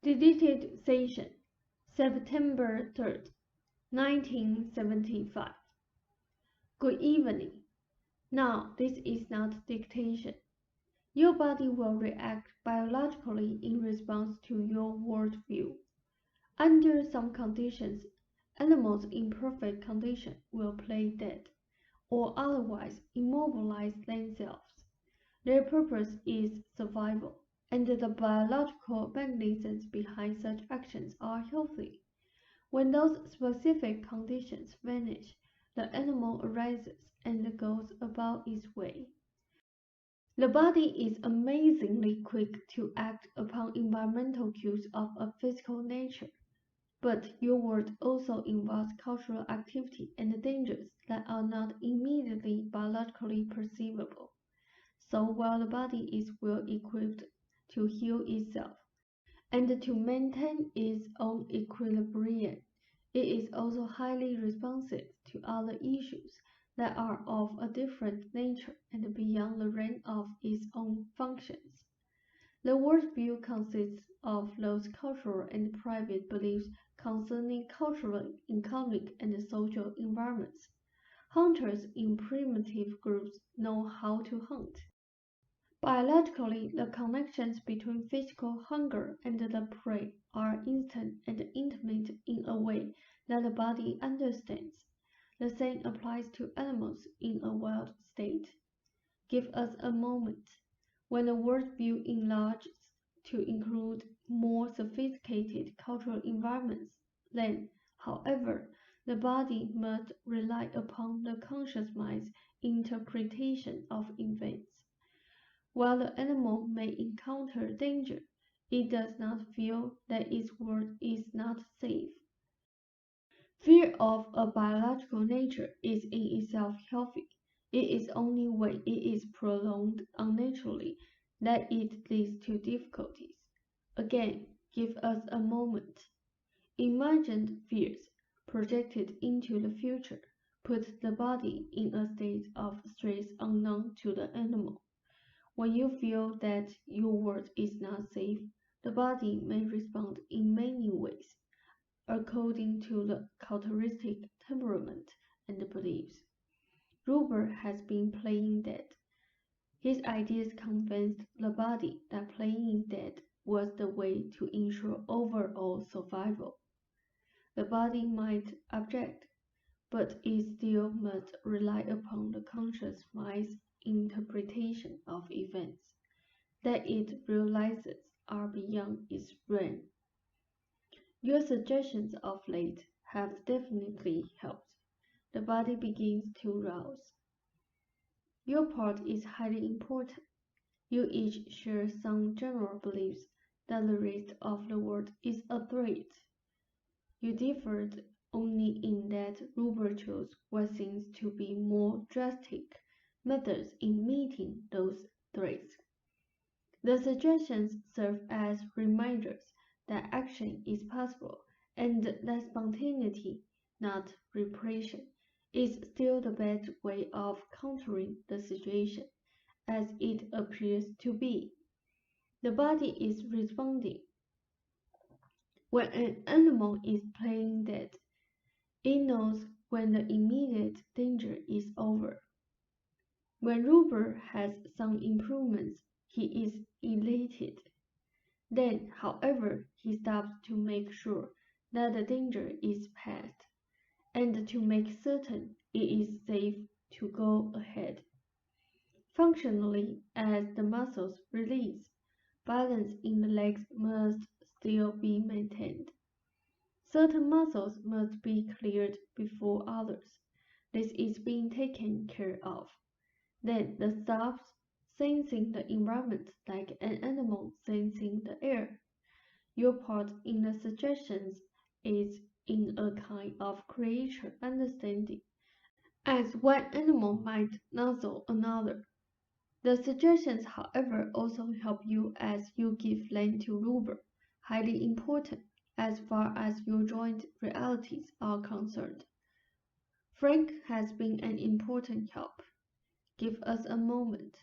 Deleted session, September 3rd, 1975. Good evening. Now, this is not dictation. Your body will react biologically in response to your worldview. Under some conditions, animals in perfect condition will play dead, or otherwise immobilize themselves. Their purpose is survival, and the biological mechanisms behind such actions are healthy. When those specific conditions vanish, the animal arises and goes about its way. The body is amazingly quick to act upon environmental cues of a physical nature, but your world also involves cultural activity and dangers that are not immediately biologically perceivable. So while the body is well equipped to heal itself and to maintain its own equilibrium, it is also highly responsive to other issues that are of a different nature and beyond the range of its own functions. The worldview consists of those cultural and private beliefs concerning cultural, economic, and social environments. Hunters in primitive groups know how to hunt. Biologically, the connections between physical hunger and the prey are instant and intimate in a way that the body understands. The same applies to animals in a wild state. Give us a moment. When the worldview enlarges to include more sophisticated cultural environments, then, however, the body must rely upon the conscious mind's interpretation of events. While the animal may encounter danger, it does not feel that its world is not safe. Fear of a biological nature is in itself healthy. It is only when it is prolonged unnaturally that it leads to difficulties. Again, give us a moment. Imagined fears projected into the future put the body in a state of stress unknown to the animal. When you feel that your world is not safe, the body may respond in many ways, according to the characteristic temperament and beliefs. Ruber has been playing dead. His ideas convinced the body that playing dead was the way to ensure overall survival. The body might object, but it still must rely upon the conscious mind's interpretation of events that it realizes are beyond its realm. Your suggestions of late have definitely helped. The body begins to rouse. Your part is highly important. You each share some general beliefs that the rest of the world is a threat. You differed only in that Ruber chose what seems to be more drastic methods in meeting those threats. The suggestions serve as reminders that action is possible and that spontaneity, not repression, is still the best way of countering the situation, as it appears to be. The body is responding. When an animal is playing dead, it knows when the immediate danger is over. When Ruber has some improvements, he is elated. Then, however, he stops to make sure that the danger is past, and to make certain it is safe to go ahead. Functionally, as the muscles release, balance in the legs must still be maintained. Certain muscles must be cleared before others. This is being taken care of. Then the stops sensing the environment like an animal sensing the air. Your part in the suggestions is in a kind of creature understanding, as one animal might nuzzle another. The suggestions, however, also help you as you give land to Ruber, highly important as far as your joint realities are concerned. Frank has been an important help. Give us a moment.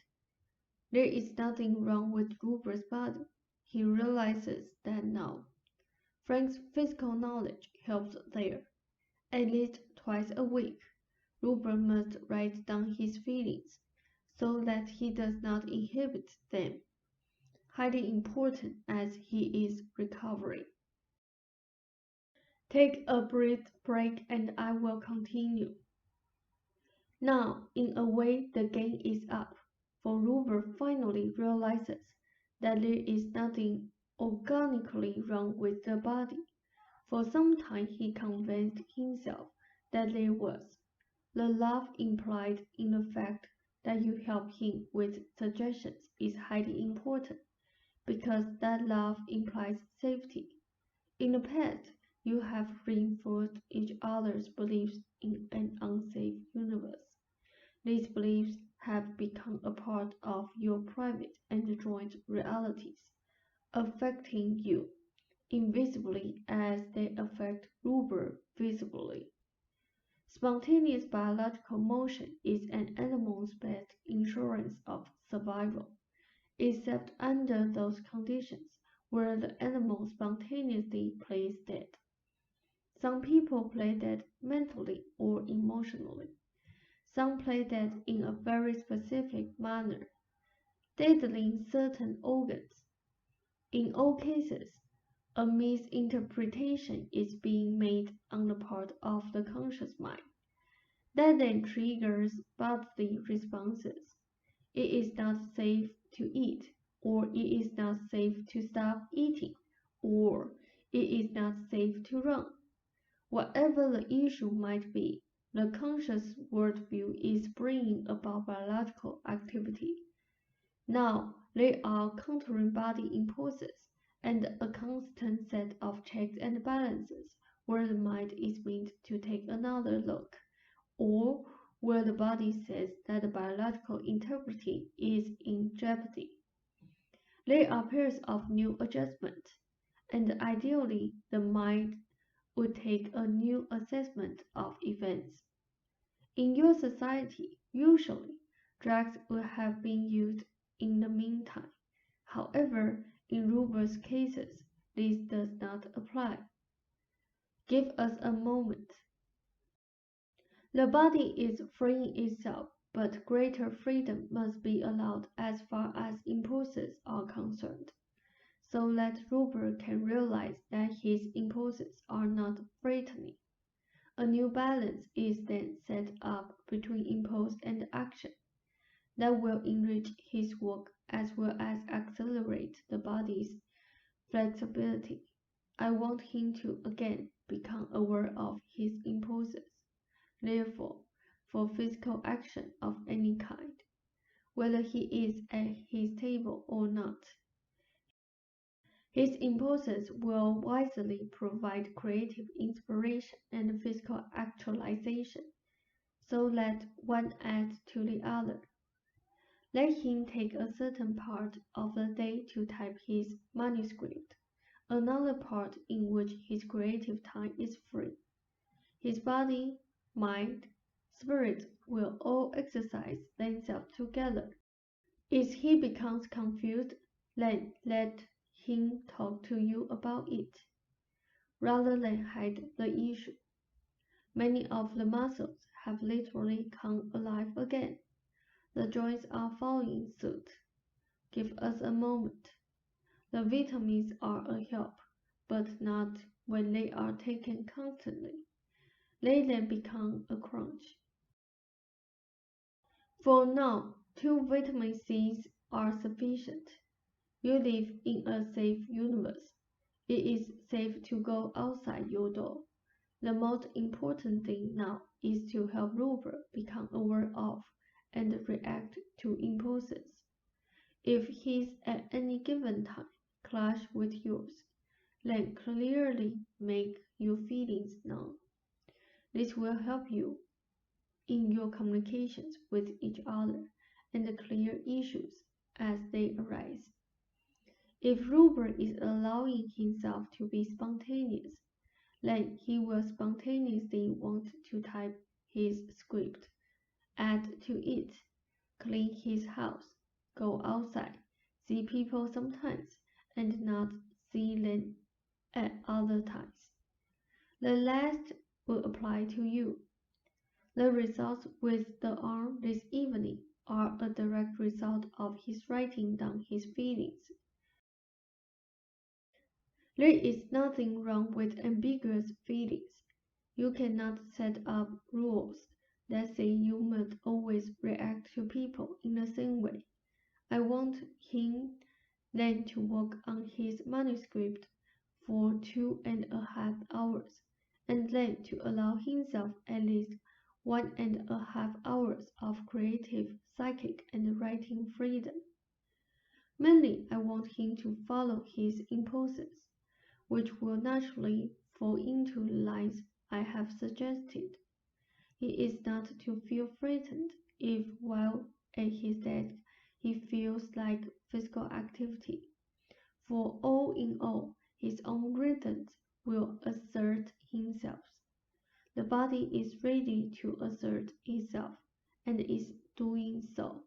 There is nothing wrong with Ruber's body. He realizes that now. Frank's physical knowledge helps there. At least twice a week, Rupert must write down his feelings so that he does not inhibit them, highly important as he is recovering. Take a brief break and I will continue. Now, in a way, the game is up, for Rupert finally realizes that there is nothing organically wrong with the body. For some time he convinced himself that there was. The love implied in the fact that you help him with suggestions is highly important, because that love implies safety. In the past, you have reinforced each other's beliefs in an unsafe universe. These beliefs have become a part of your private and joint realities, affecting you invisibly as they affect Rupert visibly. Spontaneous biological motion is an animal's best insurance of survival, except under those conditions where the animal spontaneously plays dead. Some people play dead mentally or emotionally. Some play dead in a very specific manner, deadling certain organs. In all cases, a misinterpretation is being made on the part of the conscious mind that then triggers bodily responses. It is not safe to eat, or it is not safe to stop eating, or it is not safe to run. Whatever the issue might be, the conscious worldview is bringing about biological activity. Now, there are countering body impulses and a constant set of checks and balances where the mind is meant to take another look, or where the body says that the biological integrity is in jeopardy. There are periods of new adjustment, and ideally the mind would take a new assessment of events. In your society, usually, drugs will have been used in the meantime. However, in Rupert's cases, this does not apply. Give us a moment. The body is freeing itself, but greater freedom must be allowed as far as impulses are concerned, so that Rupert can realize that his impulses are not threatening. A new balance is then set up between impulse and action that will enrich his work as well as accelerate the body's flexibility. I want him to again become aware of his impulses. Therefore, for physical action of any kind, whether he is at his table or not, his impulses will wisely provide creative inspiration and physical actualization, so that one adds to the other. Let him take a certain part of the day to type his manuscript, another part in which his creative time is free. His body, mind, spirit will all exercise themselves together. If he becomes confused, then let him talk to you about it, rather than hide the issue. Many of the muscles have literally come alive again. The joints are following suit. Give us a moment. The vitamins are a help, but not when they are taken constantly. They then become a crunch. For now, 2 vitamin C's are sufficient. You live in a safe universe. It is safe to go outside your door. The most important thing now is to help Rupert become aware of and react to impulses. If his at any given time clash with yours, then clearly make your feelings known. This will help you in your communications with each other and clear issues as they arise. If Rupert is allowing himself to be spontaneous, then he will spontaneously want to type his script, add to it, clean his house, go outside, see people sometimes, and not see them at other times. The last will apply to you. The results with the arm this evening are a direct result of his writing down his feelings. There is nothing wrong with ambiguous feelings. You cannot set up rules that say you must always react to people in the same way. I want him then to work on his manuscript for 2.5 hours, and then to allow himself at least 1.5 hours of creative, psychic, and writing freedom. Mainly, I want him to follow his impulses, which will naturally fall into the lines I have suggested. He is not to feel frightened if, while at his desk, he feels like physical activity. For all in all, his own rhythms will assert himself. The body is ready to assert itself, and is doing so.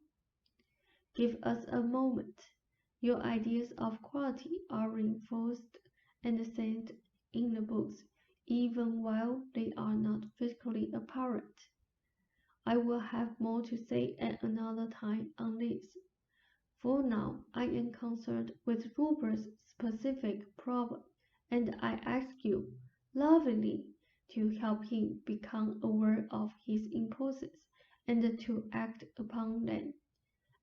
Give us a moment. Your ideas of quality are reinforced and sent in the books, even while they are not physically apparent. I will have more to say at another time on this. For now, I am concerned with Rupert's specific problem, and I ask you, lovingly, to help him become aware of his impulses and to act upon them.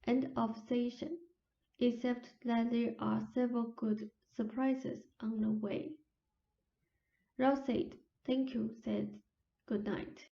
End of session. Except that there are several good surprises on the way. Ralph said, "Thank you," said, "Good night."